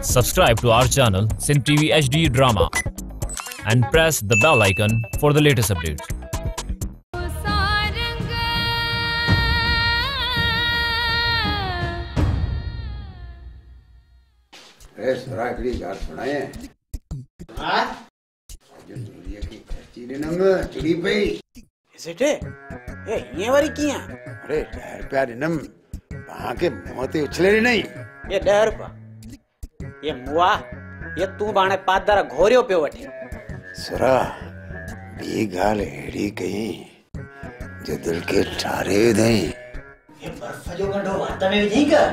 Subscribe to our channel Sin TV HD Drama and press the bell icon for the latest updates. रागड़ी गाल सुनाए हाँ जो दूरिया की खर्ची ने नम चुड़ी पे सेठे ए ये वाली किया अरे 10 रुपया नम वहां के मोते उछले नहीं ये 10 रुपया ये मुआ ये तू बाणे पादरा घोरियो पे वठे सुरा बी गाल एड़ी कहीं जो दिल के ठारे दई ये बर्फ जो गंढो वाता में विझी का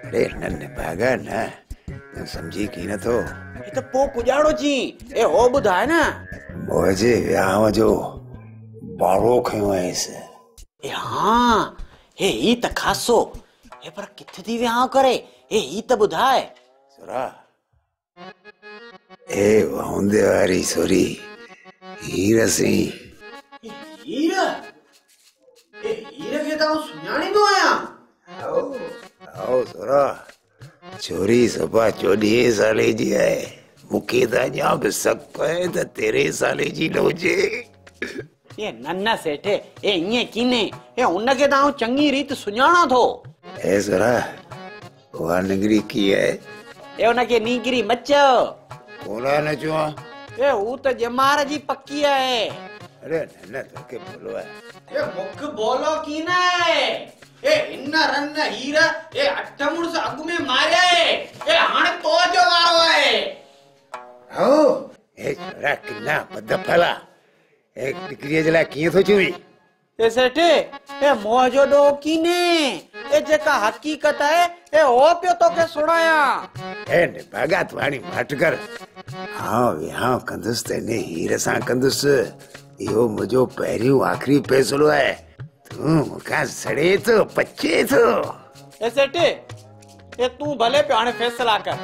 अरे नन्ने पागा ना तू समझी की न तो ये तो पो कुजाड़ो जी ए हो बुधाए ना मोजे व्याह जो बारो खयो है इस ए हां ए ई त खासो ए पर किथे दी व्याह करे ए ई त बुधाए सुरा ए वहुंदे वारी सोरी हीरा सी हीरा ए हीरा के ताऊ सुनाणी तो आया आओ सुरा चोरी सपा 14 साले जी है मुके दा जा सक है त 13 साले जी लोजे ये नन्ना सेठे ए इए किने ए उन के ताऊ चंगी रीत सुनाणा थो ए सुरा वो नगरी की है ए उन के नीगिरी मच्चो बोला न जो ए ऊ त जमार जी पक्की है अरे नन्ना तो के बोलो है ए मुख बोलो की ना है ए इन्ना रन्न हीरा ए अट्ठमुड़ से अगु में मारे ए हाने तो जो वारो है आओ ए सुरा किन्ना पद फला एक डिग्री जला किए तो चुई ए सेठे ए मोजो डो कीने ए जेका हकीकत है ए ओ पे तो के सुनाया ए ने भागा तुम्हारी मट कर हां यहां कंदुस ते ने हीरे सा कंदुस यो मुझो पहरियो आखिरी फैसलो है तू मुका सड़े तो पच्चे तो ए सेठे ए तू भले पे आने फैसला कर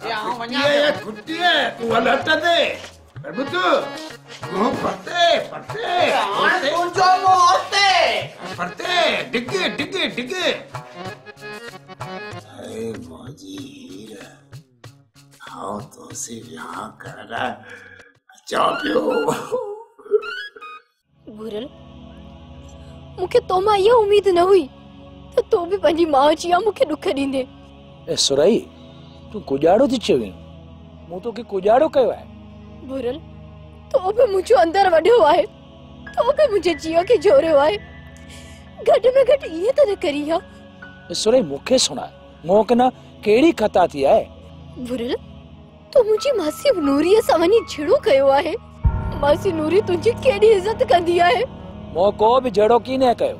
ए हां वन्या ये खुट्टी है तू हलट दे प्रभु तू वो पड़ते हाने तू जो मोते पड़ते डिगे डिगे डिगे अरे मौजी हीरा आओ तो से यहां करना चापियो बुरल मुखे तो मां ये उम्मीद न हुई तो तो भी पंजी मां चिया मुखे दुख दींदे ए सुराई तू कुजाड़ो थी चवी मु तो के कुजाड़ो कयो है बुरल तो भी मुझे अंदर वड्यो है तो भी मुझे जियो के जोरे है घट में घट ये तो न करी है ए सुराई मुखे सुना मोक ना केड़ी खता थी है बुरल तो मुझे मासी नूरी सवनी छिड़ो कयो है मासी नूरी तुझी केड़ी इज्जत कंदी है मो को भी जड़ो की ने कयो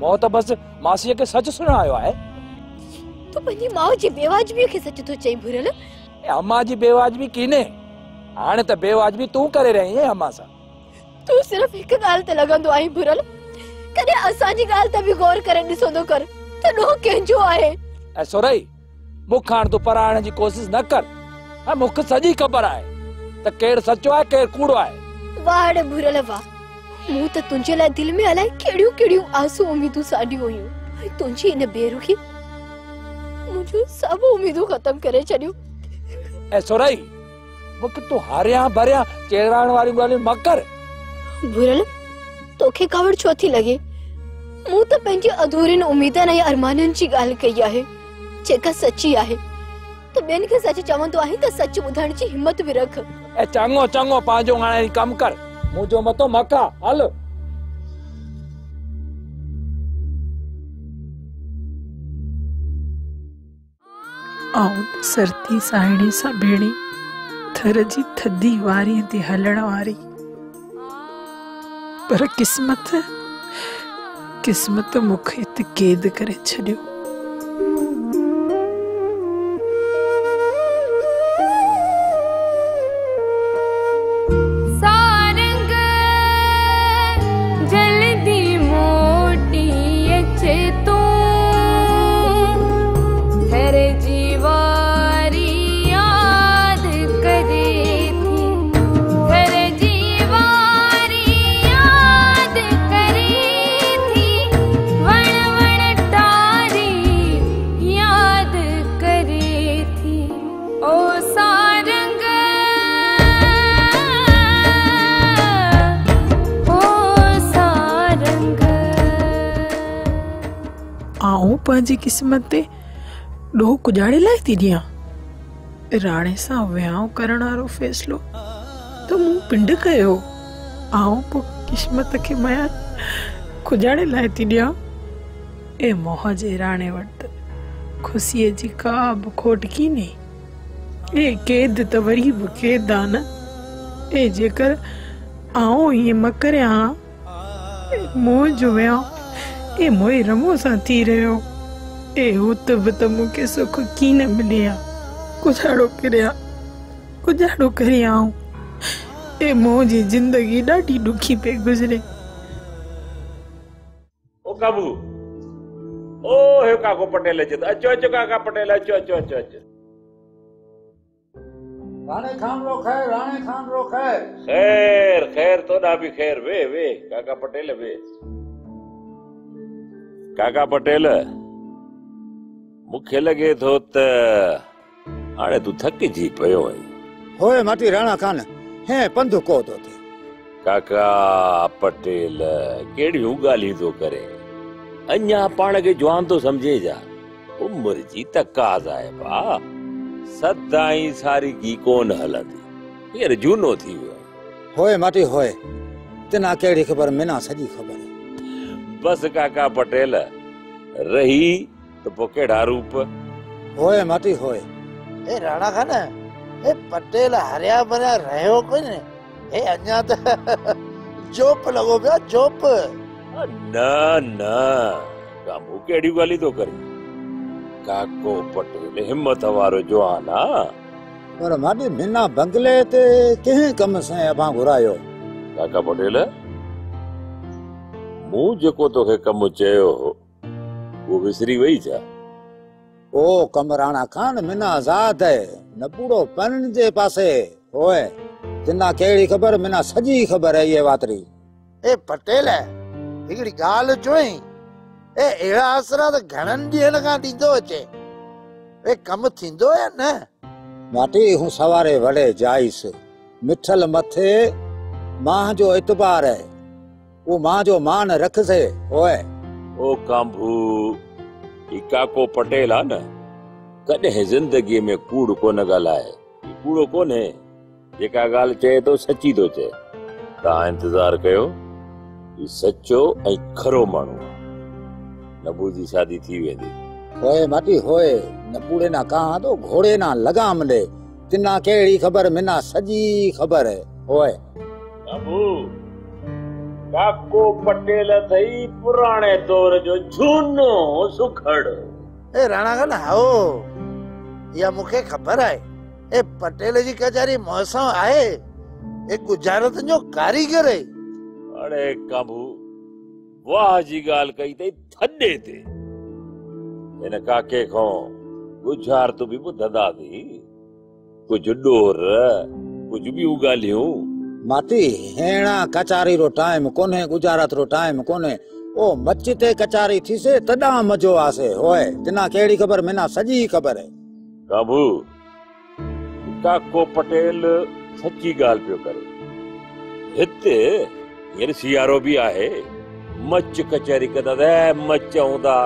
मो तो बस मासी के सच सुनायो है तो पंजी मां जी बेवाजबी के सच तो चई बुरल ए अम्मा जी बेवाजबी कीने हाने त बेवाजबी तू करे रही है अम्मा सा तू सिर्फ एक गाल ते लगंदो आई बुरल कने असा जी गाल ते भी गौर करे दिसोंदो कर त नो केंजो आहे ए सुराई मुखान तू पराणे जी कोशिश न कर हां मुख सजी खबर है त केड़ सचो है केड़ कूड़ो है वाड़ बुरल वाह मु त तुंजे ला दिल में अलाए केड़ियो केड़ियो आंसू उम्मीदू साडी होयो तुंजी इन बेरुखी मुझे सब उम्मीदू खत्म करे छडियो ए सुराई मुख तू हारिया भरिया चेड़ाण वाली गाली मकर बुरल तोखे कवड़ छोथी लगे मु त पंजी अधूरन उम्मीदन ऐं अरमानन जी गाल कई आहे जेका सच्ची आहे तो बेन के सच चवंदो आहे त सच बुधण जी हिम्मत भी रख ए चंगो चंगो पांजो हाणे कम कर मुझो मतो मका हल आऊं सरती साहिणी सा भेणी थर जी थदी वारी ते हलण वारी पर किस्मत मुखे ते कैद करे छडियो वन वन टारी पंहिंजी क़िस्मत ते ॾोह कुॼाड़े लाइ थी ॾियां। राणे सां विहांउ करण वारो फ़ैसिलो त मूं पिंड कयो, आऊं पोइ क़िस्मत खे मया कुॼाड़े लाइ थी ॾियां। ए मोह जे राणे वटि ख़ुशीअ जी का बि खोट कीने। ए क़ैद त वरी बि क़ैद आ न। ए जेकर आऊं ईअं म करियां, मोह जो विहांउ ए मोए रमो सां थी रहियो। ए हुत बि त मूंखे सुख कीन मिले आ। कुझाड़ो करियां आऊं। ए मोह जी जिंदगी ॾाढी ॾुखी पे गुज़रे। ओ काबू, ओ हे काको पटेल अचे। अचो अचो काका पटेल, अचो अचो अचो अचो। राणे खान रो खैर, राणे खान रो खैर। खैर खैर तोड़ा भी खैर। वे काका पटेल वे। काका पटेल, मुखे लगे थो त हाणे तू थकिजी पियो आई। होए माटी राणा खान हे पंध को तो थे। काका पटेल केड़ियूं ॻाल्हियूं थो करे? अञा पाण खे जवान तो समझे जा। उम्र जी तकाज़ आहे भा। सदाई सारी की कोन हलंदी। यार जूनो थी वियो। होए माटी होए, तना केड़ी खबर मिना सजी खबर है। बस काका पटेल रही तो पो केड़ा रूप। होए माटी होए। ए राणा खान, ए पटेल हरिया भरिया रहियो कोन। ए अञा त जोप लगो पिया जोप। न कामू केड़ी गाली तो करी। काको पटेल हिम्मत वारो जवान आ। पर माटी मिना बंगले ते कें कम से अबा घुरायो। काका पटेल मु जेको तोखे कम चयो वो विसरी वई छा? ओ कम राणा खान मिना आजाद है न पूरो पन जे पासे। होए तिना केड़ी खबर मिना सजी खबर है ये वातरी। ए पटेल हिकड़ी गाल चोई। ए एड़ा आसरा त घणन ॾींहन खां ॾींदो अचे। ए कम थींदो है न? माटी हूं सवारे वड़े जाइस मिठल मथे मां जो इतबार है। वो मां जो मान रख से। होए ओ कांभू काको पटेल आ न, कॾहिं जिंदगी में कूड़ कोन ॻाल्हाए। कूड़ो कोन्हे। जेका ॻाल्हि चए तो सची तो चए। तव्हां इंतजार कयो, सच्चो ऐं खरो माण्हू। नबू जी शादी थी वेंदी। होए माटी होए, नबूड़े ना कहा तो घोड़े ना लगाम दे। तिना केड़ी खबर मिना सजी खबर है। होए नबू काको पटेल थई पुराने दौर जो झूनो सुखड़। ए राणा खान हाओ, या मुखे खबर है। ए पटेल जी कचहरी मौसम आहे। ए गुजारत जो कारीगर है। अरे काबू वाह जी गाल कई तई थड्डे ते। इन काके खो गुजार तो भी ॿुधंदा थी। कुछ डोर कुछ भी उगालियूं। माटी हेणा कचारी रो टाइम कोने, गुजारत रो टाइम कोने। ओ मच्चिते कचारी थी से तडा मजो आसे। होए तिना केड़ी खबर मिना सजी खबर है। काबू काको पटेल सच्ची गाल पियो करे। हिते ये सियारो भी आहे। मच कचहरी कदा मच हूंदा,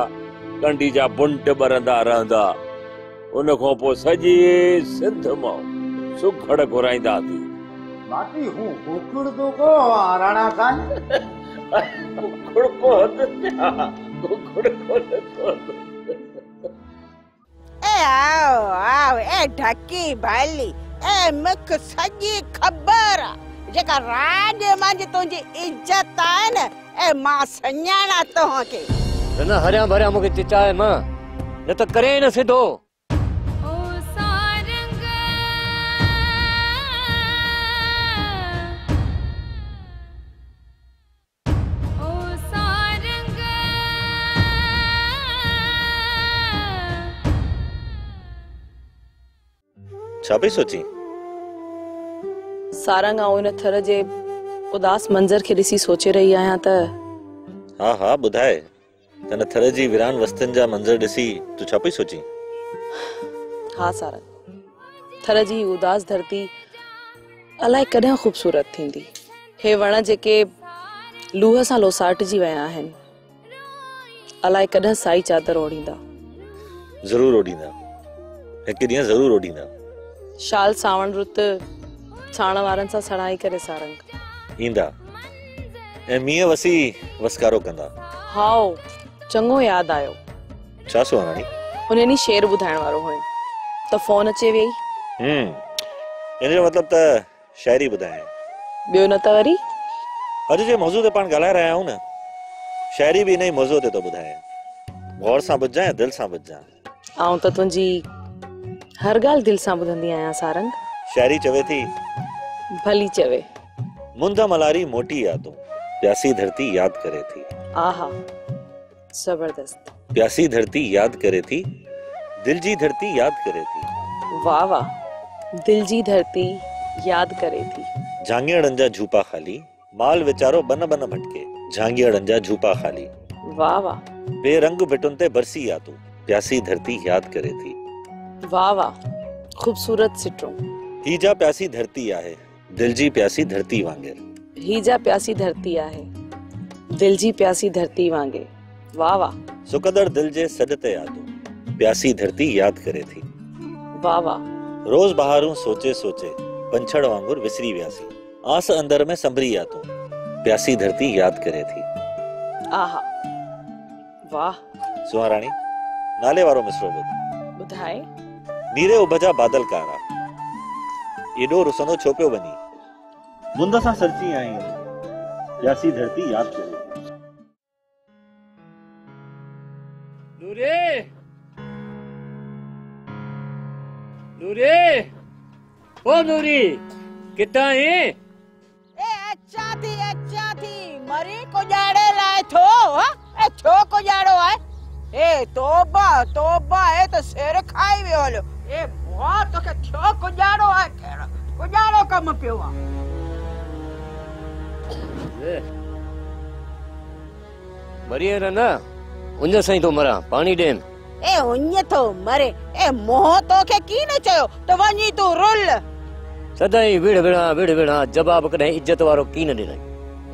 कंडी जा बुंट बरंदा रहंदा। उन खां पोइ सॼे सिंध मां सुखड़ घुराईंदा थी। माटी हूं कुकड़ तो को राणा खान। कुकड़ को कुकड़ को। ए आओ ए ढकी भाली ए मुख सजी खबर जेका राज मां तुंहिंजी इज्जत आहे न। ए मां सञाणा तोहके। न हरिया भरिया मुखे चिचाए मां न त करे न सिधो। छा पई सोची? सारंग आऊं इन थर जे उदास मंजर खे ॾिसी सोचे रही आहियां त। हाँ ॿुधाए तन थर जी वीरान वस्तन जा मंजर ॾिसी तू छा पई सोची? हाँ सारंग, थर जी उदास धरती अलाए कॾहिं ख़ूबसूरत थींदी। हे वण जेके लूह सां लोसाटजी विया आहिनि, अलाए कॾहिं साई चादर ओढ़ींदा। ज़रूर ओढ़ींदा, एक ॾींहुं ज़रूर ओढ़ींदा। शाल सावण रुत साण वारनि सां सड़ाई करे सारंग ईंदा ऐं मींहं वसी वसकारो कंदा। हाओ चङो यादि आयो। छा सुहाराणी? हुन ॾींहुं शेर ॿुधाइण वारो हुयो त फोन अचे वेई। इन जो मतिलब त शायरी ॿुधाए। ॿियो न त वरी अॼु जे मौज़ू ते पाण ॻाल्हाए रहिया आहियूं न, शायरी बि इन ई मौज़ू ते थो ॿुधाए। गौर सां ॿुधजांइ, दिलि सां ॿुधजांइ। आऊं त तुंहिंजी हर ॻाल्हि दिलि सां ॿुधंदी आहियां सारंग। शायरी चवे थी, भली चवे। मुंद मलारी मोटी यादों प्यासी धरती याद करे थी। आहा जबरदस्त। प्यासी धरती याद करे थी, दिल जी धरती याद करे थी। वाह वाह, दिल जी धरती याद करे थी। झांगियड़नि जा झूपा खाली, माल वीचारो बन बन भटके। झांगियड़नि जा झूपा खाली। वाह वाह। बेरंग भिटुनि ते बरसी यादूं प्यासी धरती याद करे थी। वाह वाह, खूबसूरत सिटरो। ही जा प्यासी धरती आहे, दिल जी प्यासी धरती वांगुर। ही जा प्यासी धरती आहे, दिल जी प्यासी धरती वांगे। वाह वाह। सुकदड़ दिल जे सॾ ते यादूं प्यासी धरती याद करे थी। वाह वाह। रोज बहारूं सोचे सोचे पंछड़ वांगुर विसरी वियासी। आस अंदर में संभरी यादूं प्यासी धरती याद करे थी। आहा वाह। सुहाराणी नाले वारो मिसरो ॿुध। ॿुधाए। नीरे उभजा बादल कारा, एॾो रुसंदो छो पियो वञी। मुंद सां सरची आई प्यासी धरती याद करे। नूरे नूरे ओ नूरी किथा है? ए अच्छा थी मरी को जाड़े लाए थो। ए छो को जाड़ो है? ए तोबा तोबा ए तो सिर खाई वियो हलो। ए मुआ तो के छो को जाड़ो है? केड़ो को जाड़ो कम पियो आ? मरिए ना उन सही तो मरा पानी डेम। ए उन तो मरे। ए मोह तो के की न चयो तो वनी तू रुल। सदाई विड़ विड़ा जवाब कदे इज्जत वारो की न ॾिनई।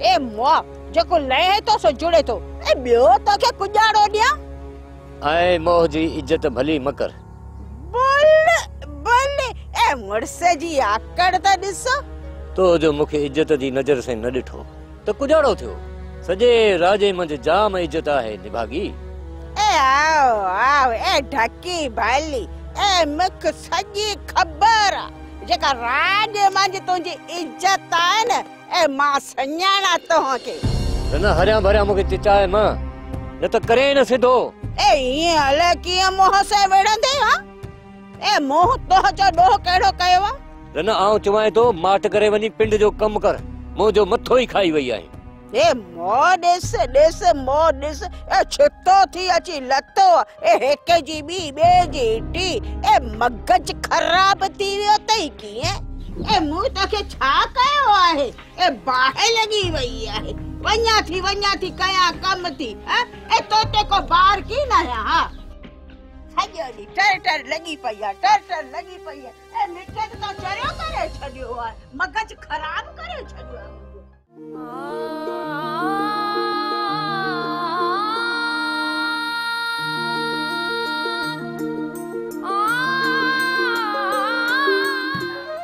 ए मुआ जको लहे तो सो जुड़े तो। ए बियो तो के कुजाड़ो दिया। आए मोह जी इज्जत भली मकर। बोल ए मुड़से जी आकड़ त ॾिसो। तो जो मुखे इज्जत जी नजर से न ॾिठो तो कुजाड़ो थियो। सजे राजे मंझ जाम इज्जत आहे निभागी। ए आओ ए ढकी भाली। ए मुख सजी खबर जेका राज मंझ तुंहिंजी इज्जत आहे न। ए मां सञाणा तोहके। न हरिया भरिया मुखे चिचाए मां न त करे न सिधो। ए ये हले कीअं मोह से विड़ंदे हा? ए मोह तो जो डोह केड़ो कयो आ? न आऊं चवाए तो माट करे वनी पिंड जो कम कर। मुंहिंजो मथो ही खाई वई आहे। ए मो देस मो देस। ए छितो थी अची लतो। ए हेके जी बी बे जी टी। ए मगज खराब थी वियो तई कीअं? ए मु तके छा कयो आहे? ए बाहे लगी वई आहे। वन्या थी कया कम थी। ए तोते को बार की ना हा? सॼो ॾींहुं टर लगी पई आहे। टर लगी पई आहे। ए मिठे तो चरियो करे छॾियो आहे। मगज खराब करे छॾियो आहे।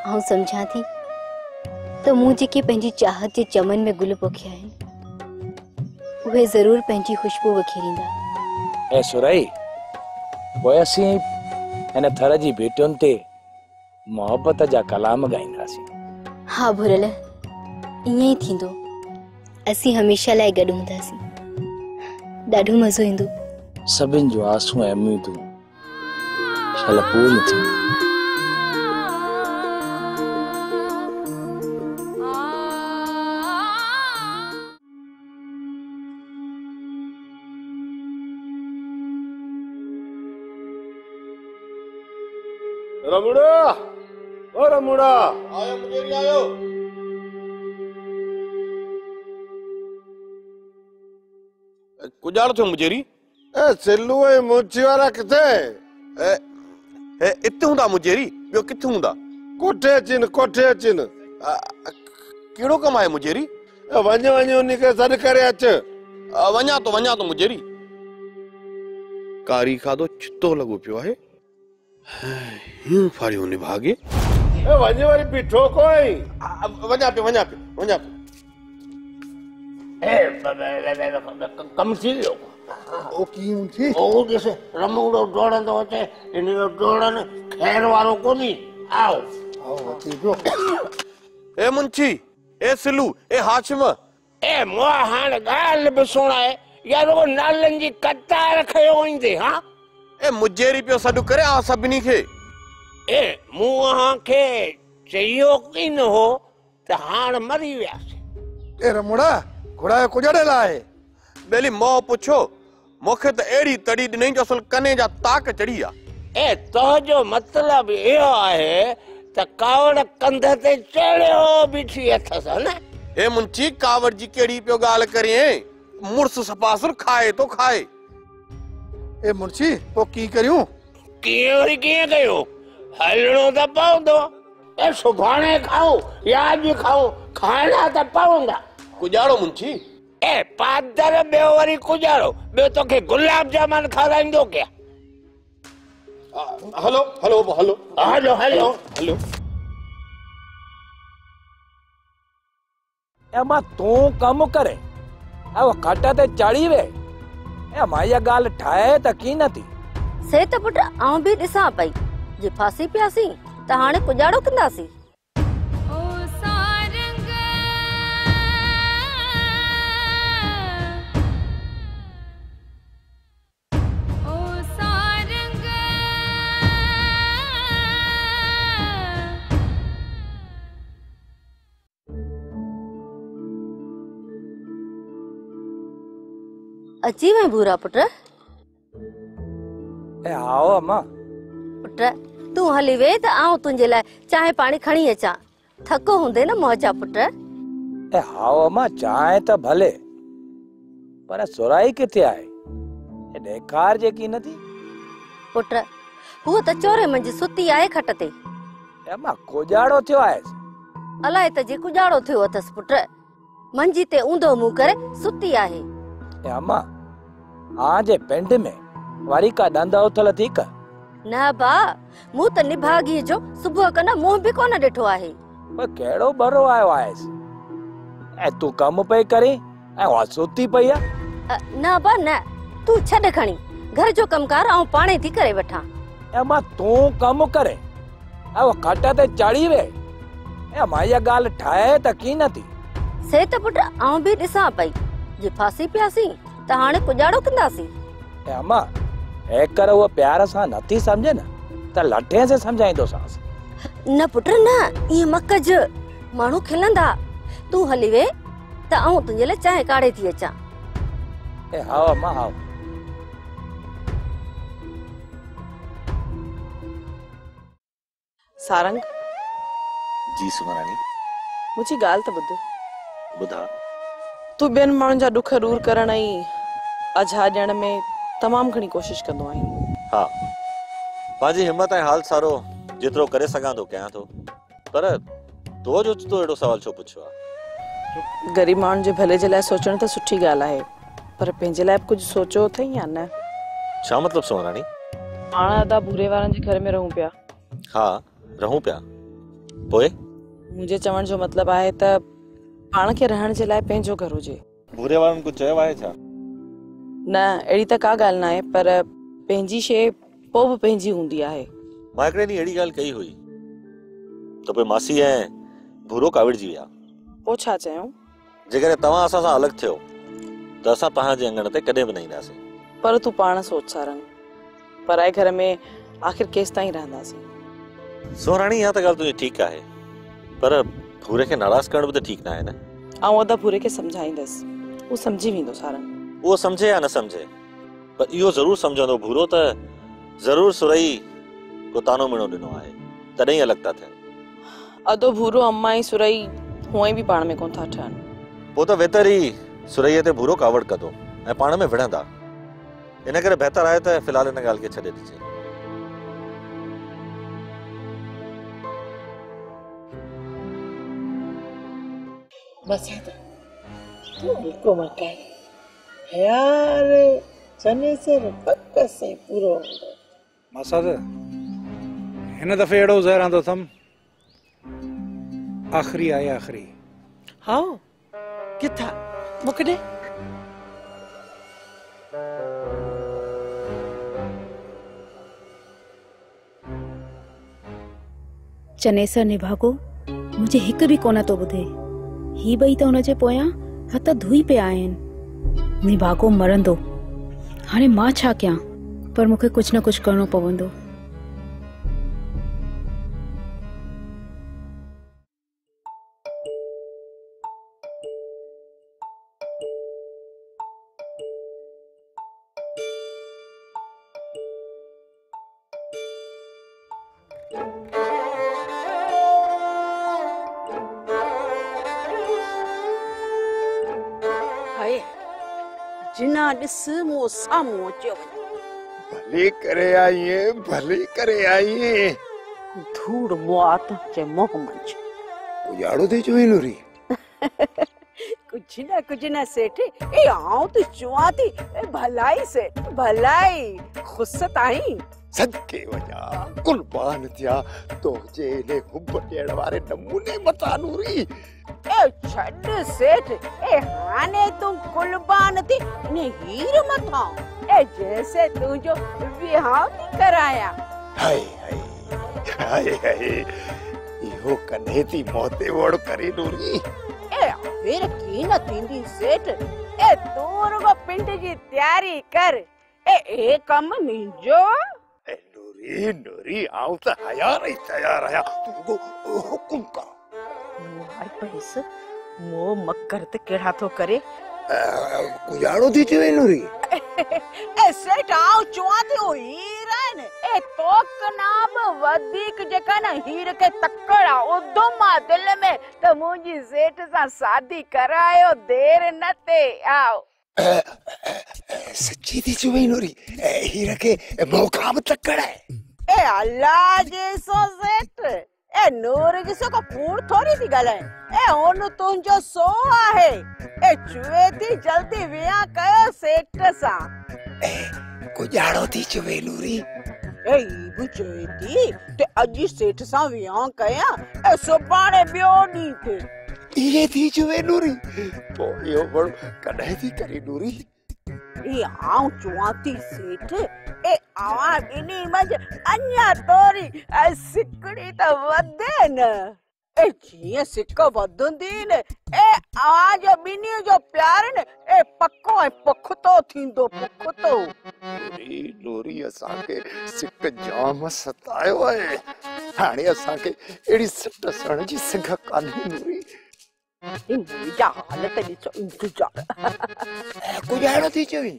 आऊं समझा थी तो मूं जेके पंहिंजी चाहत जे चमन में गुल पोखिया आहिनि उहे ज़रूर पंहिंजी खुशबू वखेरींदा। ए सुरई पोइ असीं हिन थर जी भेटियुनि ते मोहब्बत जा कलाम ॻाईंदासीं। हाँ भुरल ईअं ई थींदो। असीं हमेशह लाइ गॾु हूंदासीं। ॾाढो मज़ो ईंदो। सभिनि जूं आसूं ऐं उमीदूं शल पूरी थींदियूं। रमुड़ा ओ रमुड़ा आयो मुझेरी आयो। कुजाड़ थियो मुझेरी। ए सिल्लू ए मुछी वाला किथे? ए इते हुंदा मुझेरी ॿियो किथे हुंदा? कोठे अचिन कहिड़ो कम आहे मुझेरी? वञ उन्ही खे सॾु करे अच। वञा तो मुझेरी। कारी खाधो चितो लॻो पियो आहे। यूं फारियूं निभागे वञ वरी बीठो कोई वञा पियो कम थी वियो ओ कीअं थी ओ ॾिस रमूड़ो डोड़ंदो अचे इन जो डोड़न खैर वारो कोन्हे। आओ अची पियो। ए मुंशी ए सिलू ए हाशिम ए मुआ हाणे ॻाल्हि बि सुणाए यार वो नालनि जी कतार खयो ईंदे। हा ए मुजेरी पियो सॾु करे आ सभिनी खे। ए मूं खे चयो की न हो त हाणे मरी वियासीं। ए रमुड़ा घोड़ा कुजड़े लाए बेली मो पुछो मूंखे त अहिड़ी तड़ी ॾिनई जो असल कने जा ताक चढ़ी आ। ए तुंहिंजो मतिलब इहो आहे त कावड़ कंध ते चढ़ियो बीठी अथसि न। ए मुंशी कावड़ जी कहिड़ी पियो ॻाल्हि करें मुड़स सपासुर खाए तो खाए। ए मुंशी तो की करियूं कीअं कयूं हलणो त पवंदो। ए सुभाणे खाओ या अॼु खाओ खाइणा त पवंदा। कुजाड़ो मुंशी ए पादर ॿियो वरी कुजाड़ो ॿियो तोखे गुलाब जामुन खाराईंदो क्या। हलो हलो हलो हलो हलो हलो ए मां तू कम करे अब खट ते चढ़ी वे ए मां ये गाल ठाए त की नथी से त पुट आऊं भी ॾिसां पई जे फासी पियासी त हाणे कुजाड़ो कंदासी। अची वे बुरा पुट। ए आओ अम्मा पुट तू हली वे त आऊं तुंहिंजे लाइ चांहि पाणी खणी अचां। थको हूंदे न मौजा पुट। ए आओ अम्मा चांहि त भले पर सुराई किथे आहे ए ॾेखार जेकी नथी। पुट हूअ त चोरे मंझि सुती आहे खट ते। ए अम्मा कुजाड़ो थियो आहे अलाए त जे कुजाड़ो थियो अथसि पुट मंझि ते ऊंधो मुंहुं करे सुती आहे। ए अम्मा आ जे पिंड में वरी का दंद उथल थी का न बा मूं त निभागी जो सुबुह कना मुंह भी कोन ॾिठो आहे। पर केड़ो बरो आयो आहेस ए तू कम पे करे ए वा सुती पई आ। न बा न तू छॾ खणी घर जो कमकार आऊं पाणे थी करे वठां। ए मां तू कम करे ए खट ते चढ़ी वे ए मां ये गाल ठाए त की नथी। से त पुट आऊं भी ॾिसां पई जे फासी पियासी त हाणे कुजाड़ो कंदासी। ए अम्मा ए कर वो प्यार सा नथी समझे न त लठे से समझाइंदो सांस। न पुट न ये मकज माण्हू खिलंदा। तू हली वे त आऊं तुंहिंजे लाइ चांहि काढ़े थी अचां। ए हाओ अम्मा हाओ। सारंग जी सुमरानी मुझी गाल त ॿुध। ॿुधा तू ॿियनि माण्हुनि जा दुख दूर करण ऐं अझा ॾियण में तमामु घणी कोशिश कंदो आहीं। हा पंहिंजी हिम्मत ऐं हाल सारो जेतिरो करे सघां थो कयां थो पर तो जो तो एड़ो सवाल छो पुछो आहे। गरीब माण्हुनि जे भले जे लाइ सोचण त सुठी ॻाल्हि आहे पर पंहिंजे लाइ कुझु सोचो अथई या न। छा मतलब सुमरानी। पाण अदा भूरे वारनि जे घर में रहूं पिया। हा रहूं पिया पोइ मुंहिंजे चवण जो मतिलबु आहे त पाण खे रहण जे लाइ पंहिंजो घर हुजे। भूरे वारनि कुझु चयो आहे छा। न अहिड़ी त का ॻाल्हि न आहे पर पंहिंजी शइ पोइ बि पंहिंजी हूंदी आहे। मां हिकिड़े ॾींहुं अहिड़ी ॻाल्हि कई हुई त पोइ मासी ऐं भूरो काविड़जी विया। पोइ छा चयूं जेकॾहिं तव्हां असां सां अलॻि थियो त असां तव्हांजे अंगण ते कॾहिं बि न ईंदासीं। पर तूं पाण सोच सारंग पराए घर में आख़िर केसि ताईं रहंदासीं। सोराणी इहा त ॻाल्हि तुंहिंजी ठीकु आहे पर भूरे खे नाराज़ करण बि त ठीकु न आहे न। ऐं अदा भूरे खे सम्झाईंदसि उहो सम्झी वेंदो सारंग। उहो सम्झे या न सम्झे पर इहो ज़रूर सम्झंदो भूरो त ज़रूर सुरई को तानो मिणो ॾिनो आहे तॾहिं अलॻि था थियनि। अदो भूरो अम्मा ऐं सुरई हुअं बि पाण में कोन था ठहनि। पोइ त बहितर ई सुरईअ ते भूरो कावड़ कंदो ऐं पाण में विढ़ंदा। इन करे बहितर आहे त फ़िलहाल इन ॻाल्हि खे छॾे ॾिजे। बस तू हल्को मत यार चने सर पक से पूरो हूंदो। मसद हिन दफ़े अहिड़ो ज़हरां थो थम आख़िरी आहे आख़िरी। हाँ किथा मूंखे ॾे। चनेसर निभागो मुझे हिक भी कोन तो ॿुधे। ही ॿई त हुनजे पोयां हथ धोई पिया आहिनि। निभागो मरंदो। हाणे मां छा कयां, पर मूंखे कुछ न कुछ करणो पवंदो। जिना ॾिस मूं साम्हूं अचियो भले करे आई भले करे आई। धूड़ मुआत जे मोह मंझ उजाड़ो थी चुई नूरी। कुछ न सेठ ए आऊं तो चुआ थी भलाई सेठ भलाई खुश ताई सदके वजा कुर्बान थिया तो जे ले हुब ॾियण वारे नमूने मता नूरी। ए छड़ सेठ ए हाने तू कुर्बान थी ने हीर मथा ए जैसे तू जो विहाव थी कराया। हाय हाय हाय इहो कन्हे थी मोते वड़ करे नूरी। ए फिर की न थींदी सेठ ए तू रुगो पिंड जी तैयारी कर ए कम मिंजो। नूरी नूरी आऊं त हयार ही तैयार आया तू हुकुम कर। हाय पैस मो मक्कर ते केड़ा तो करे कुजाड़ो थी चवे नूरी। ए सेठ आऊं चुआ थी ओ हीरन ए तोक नाम वधिक जेका न हीर के तकड़ा उदमा दिल में त मुंजी सेठ सा शादी करायो देर न ते आओ। सच्ची थी चवे नूरी हीर के मौका में तकड़ा है। ए अल्लाह जैसो सेठ ए नूर जिसो को कूड़ थोड़ी थी गलाए ए ओन तुंजो सो आहे ए चुए थी जल्दी विया कयो सेठ सा। कुजाड़ो थी चवे नूरी। ए बुझे थी ते अजी सेठ सा विया कया ए सुपाणे बियो दी थे ये थी चवे नूरी। तो यो बड़ कढे थी करी नूरी। ए आऊं चुआती सेठ ए आवा बिनी मज अन्या तोरी सिकड़ी त वदे न ए जिए सिक वदंदी न ए आवाज बिनी जो प्यार न ए पक्को ए पुखतो थींदो पुखतो। नूरी नूरी असा के सिक जाम सतायो है। हाणे असा के एड़ी सट सण जी सिंघ कान्हे नूरी। इंजा हालत ॾिसो इंतजार कुजाड़ो थी चवी।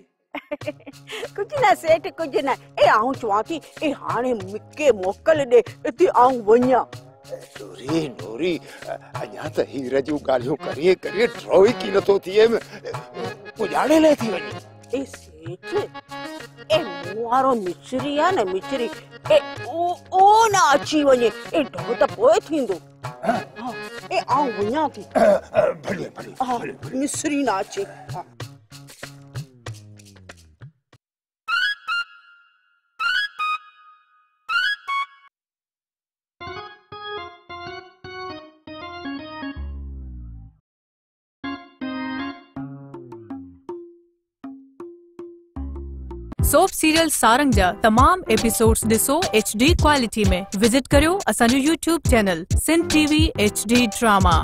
कुछ ना सेठ कुछ ना ए आऊं चवा थी ए हाणे मिके मोकल दे इते आऊं वन्या। नूरी नूरी अञा त हीर जूं ॻाल्हियूं करिए करिए ड्रॉई की नथो थिए कुजाड़े ले थी वञे। ए सेठ ए मुआरो मिचरी आ न मिचरी ए ओ ना अची वञे ए ढो त पोए थींदो। ए आऊं वन्या थी भले भले मिसरी ना अचे। सोप सीरियल सारंग जा तमाम एपिसोड्स ॾिसो HD क्वालिटी में। विजिट करियो असांजो YouTube channel Sindh TV HD drama.